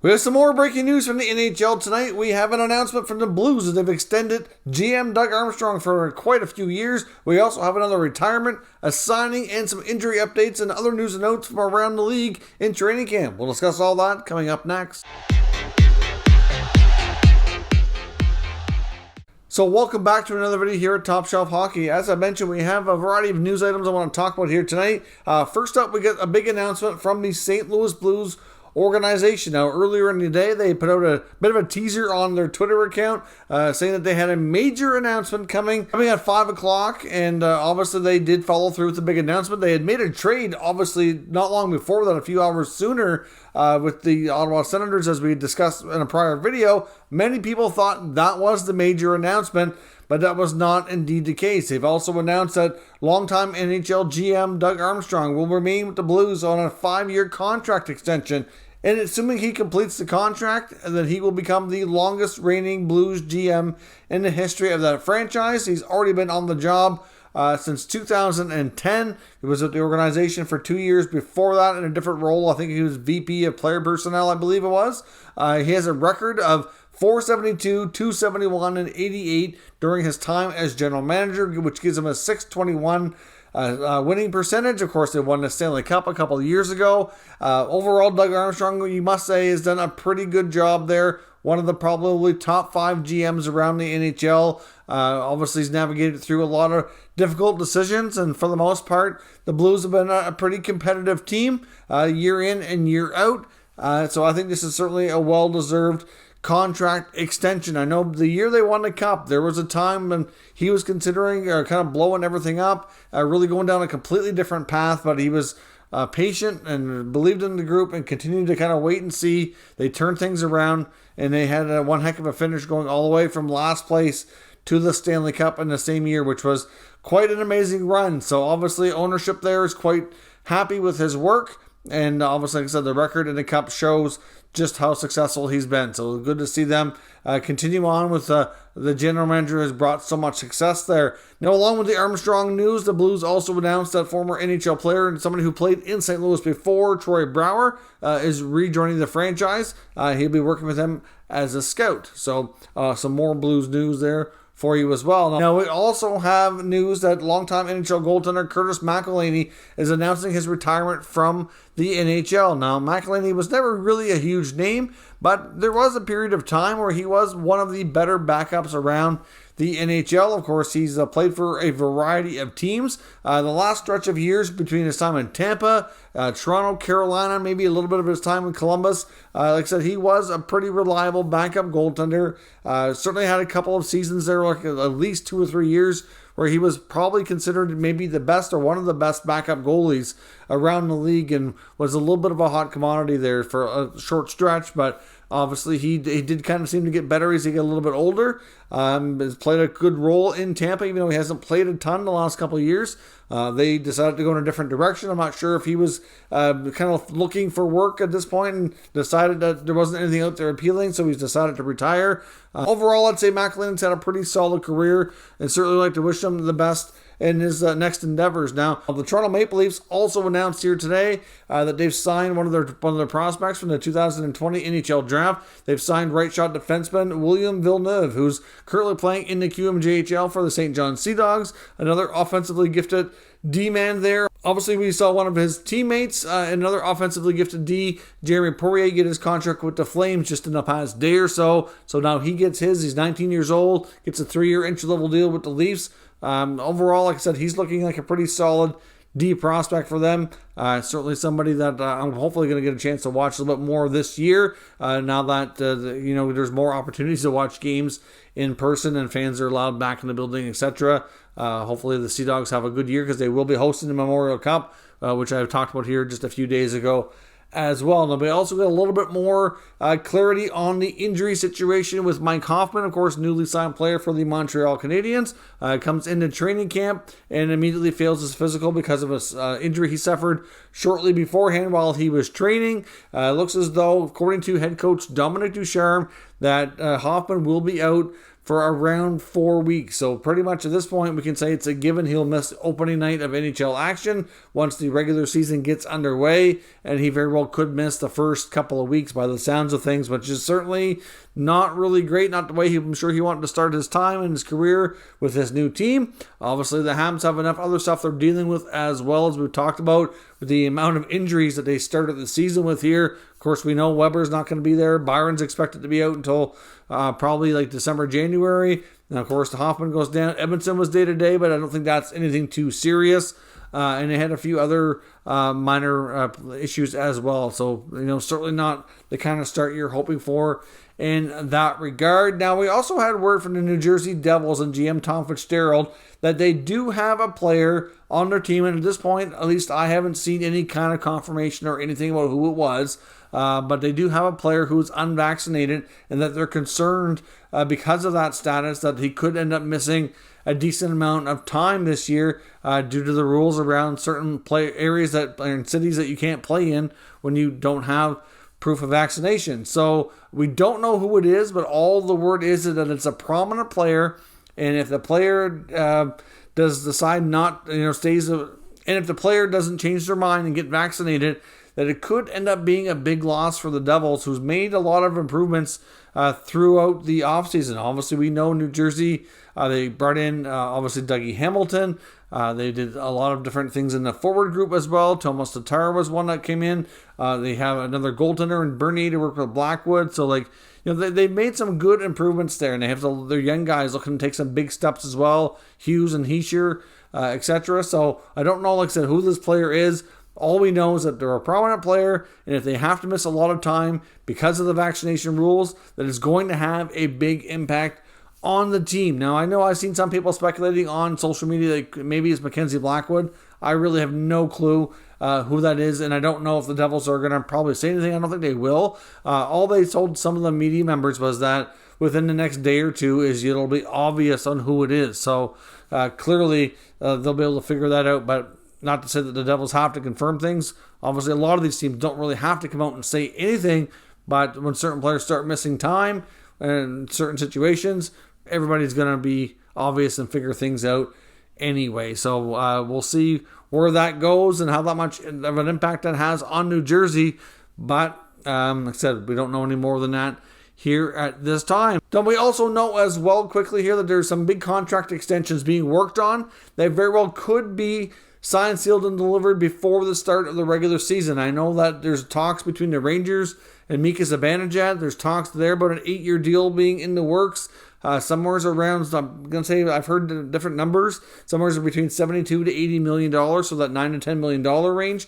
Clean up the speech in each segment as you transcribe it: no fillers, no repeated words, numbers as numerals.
We have some more breaking news from the NHL tonight. We have an announcement from the Blues that they've extended GM Doug Armstrong for quite a few years. We also have another retirement, a signing, and some injury updates and other news and notes from around the league in training camp. We'll discuss all that coming up next. So welcome back to another video here at Top Shelf Hockey. As I mentioned, we have a variety of news items I want to talk about here tonight. First up, we get a big announcement from the St. Louis Blues organization. Now, earlier in the day, they put out a bit of a teaser on their Twitter account saying that they had a major announcement coming at 5 o'clock, and obviously they did follow through with the big announcement. They had made a trade, obviously, not long before that, a few hours sooner, with the Ottawa Senators, as we discussed in a prior video. Many people thought that was the major announcement, but that was not indeed the case. They've also announced that longtime NHL GM Doug Armstrong will remain with the Blues on a 5-year contract extension. And assuming he completes the contract, then he will become the longest reigning Blues GM in the history of that franchise. He's already been on the job since 2010. He was at the organization for 2 years before that in a different role. I think he was VP of Player Personnel, I believe it was. He has a record of 472, 271, and 88 during his time as general manager, which gives him a 621 winning percentage. Of course, they won the Stanley Cup a couple of years ago. Overall, Doug Armstrong, you must say, has done a pretty good job there. One of the probably top 5 GMs around the NHL. Obviously, he's navigated through a lot of difficult decisions, and for the most part, the Blues have been a pretty competitive team year in and year out. So I think this is certainly a well-deserved contract extension. I know the year they won the Cup, there was a time when he was considering kind of blowing everything up, really going down a completely different path, but he was patient and believed in the group and continued to kind of wait and see. They turned things around, and they had one heck of a finish, going all the way from last place to the Stanley Cup in the same year, which was quite an amazing run. So obviously ownership there is quite happy with his work, and obviously, like I said, the record in the Cup shows just how successful he's been. So good to see them continue on with the general manager has brought so much success there. Now, along with the Armstrong news, the Blues also announced that former NHL player and somebody who played in St. Louis before, Troy Brouwer, is rejoining the franchise. He'll be working with them as a scout. So some more Blues news there for you as well. Now, we also have news that longtime NHL goaltender Curtis McElhinney is announcing his retirement from the NHL. Now, McElhinney was never really a huge name, but there was a period of time where he was one of the better backups around the NHL. Of course, he's played for a variety of teams. The last stretch of years between his time in Tampa, Toronto, Carolina, maybe a little bit of his time in Columbus. Like I said, he was a pretty reliable backup goaltender. Certainly had a couple of seasons there, like at least 2 or 3 years, where he was probably considered maybe the best or one of the best backup goalies around the league, and was a little bit of a hot commodity there for a short stretch. But obviously, he did kind of seem to get better as he got a little bit older. Has played a good role in Tampa, even though he hasn't played a ton the last couple of years. They decided to go in a different direction. I'm not sure if he was kind of looking for work at this point and decided that there wasn't anything out there appealing, so he's decided to retire. Overall, I'd say McElhinney's had a pretty solid career, and certainly like to wish him the best in his next endeavors. Now, the Toronto Maple Leafs also announced here today that they've signed one of their prospects from the 2020 NHL draft. They've signed right shot defenseman William Villneuve, who's currently playing in the QMJHL for the St. John Sea Dogs, another offensively gifted D-man there. Obviously, we saw one of his teammates, another offensively gifted D, Jeremy Poirier, get his contract with the Flames just in the past day or so. So now he gets his. He's 19 years old, gets a 3-year entry-level deal with the Leafs. Overall, like I said, he's looking like a pretty solid D prospect for them. Certainly somebody that I'm hopefully going to get a chance to watch a little bit more this year. Now that there's more opportunities to watch games in person and fans are allowed back in the building, etc. Hopefully the Sea Dogs have a good year, because they will be hosting the Memorial Cup, which I talked about here just a few days ago as well. Now, we also got a little bit more clarity on the injury situation with Mike Hoffman, of course, newly signed player for the Montreal Canadiens. Comes into training camp and immediately fails his physical because of a injury he suffered shortly beforehand while he was training. Looks as though, according to head coach Dominic Ducharme, that Hoffman will be out for around 4 weeks. So pretty much at this point, we can say it's a given he'll miss opening night of NHL action once the regular season gets underway, and he very well could miss the first couple of weeks by the sounds of things, which is certainly not really great. Not the way I'm sure he wanted to start his time in his career with his new team. Obviously, the Hams have enough other stuff they're dealing with as well, as we've talked about, with the amount of injuries that they started the season with here. Of course, we know Weber's not going to be there. Byron's expected to be out until probably like December, January. And of course, the Hoffman goes down. Edmondson was day-to-day, but I don't think that's anything too serious. And they had a few other minor issues as well. So, certainly not the kind of start you're hoping for in that regard. Now, we also had word from the New Jersey Devils and GM Tom Fitzgerald that they do have a player on their team. And at this point, at least I haven't seen any kind of confirmation or anything about who it was. But they do have a player who's unvaccinated, and that they're concerned because of that status that he could end up missing a decent amount of time this year due to the rules around certain areas and cities that you can't play in when you don't have proof of vaccination. So we don't know who it is, but all the word is that it's a prominent player, and if the player does decide not, stays, and if the player doesn't change their mind and get vaccinated, that it could end up being a big loss for the Devils, who's made a lot of improvements throughout the offseason. Obviously, we know New Jersey, they brought in, obviously, Dougie Hamilton. They did a lot of different things in the forward group as well. Tomas Tatar was one that came in. They have another goaltender in Bernier to work with Blackwood. So, they've made some good improvements there, and they have their young guys looking to take some big steps as well. Hughes and Heischer, etc. So, I don't know, like I said, who this player is. All we know is that they're a prominent player, and if they have to miss a lot of time because of the vaccination rules, that is going to have a big impact on the team. Now, I know I've seen some people speculating on social media that maybe it's Mackenzie Blackwood. I really have no clue who that is, and I don't know if the Devils are going to probably say anything. I don't think they will. All they told some of the media members was that within the next day or two it'll be obvious on who it is. So clearly they'll be able to figure that out, but not to say that the Devils have to confirm things. Obviously, a lot of these teams don't really have to come out and say anything, but when certain players start missing time in certain situations, everybody's going to be obvious and figure things out anyway. So we'll see where that goes and how that much of an impact that has on New Jersey. But like I said, we don't know any more than that here at this time. Then we also know as well quickly here that there's some big contract extensions being worked on. They very well could be signed, sealed, and delivered before the start of the regular season. I know that there's talks between the Rangers and Mika Zibanejad. There's talks there about an 8-year deal being in the works. Somewhere around, I'm going to say, I've heard different numbers. Somewhere between $72 to $80 million, so that $9 to $10 million range.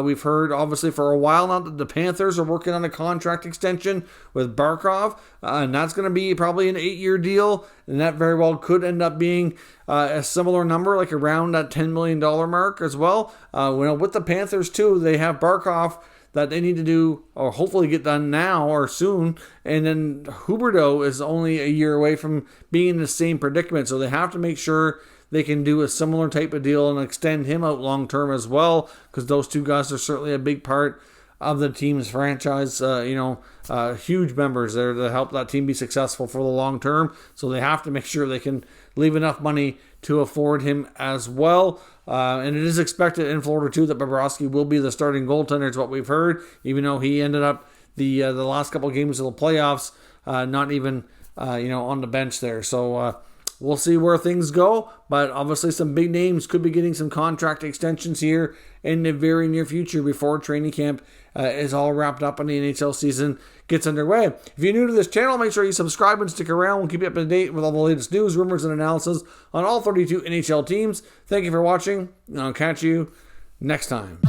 We've heard, obviously, for a while now that the Panthers are working on a contract extension with Barkov, and that's going to be probably an 8-year deal, and that very well could end up being a similar number, like around that $10 million mark as well. With the Panthers, too, they have Barkov that they need to do, or hopefully get done now or soon, and then Huberdeau is only a year away from being in the same predicament, so they have to make sure they can do a similar type of deal and extend him out long term as well, because those two guys are certainly a big part of the team's franchise. Huge members there to help that team be successful for the long term. So they have to make sure they can leave enough money to afford him as well. And it is expected in Florida too that Bobrovsky will be the starting goaltender. Is what we've heard, even though he ended up the last couple of games of the playoffs not even on the bench there. So. We'll see where things go, but obviously some big names could be getting some contract extensions here in the very near future before training camp is all wrapped up and the NHL season gets underway. If you're new to this channel, make sure you subscribe and stick around. We'll keep you up to date with all the latest news, rumors, and analysis on all 32 NHL teams. Thank you for watching, and I'll catch you next time.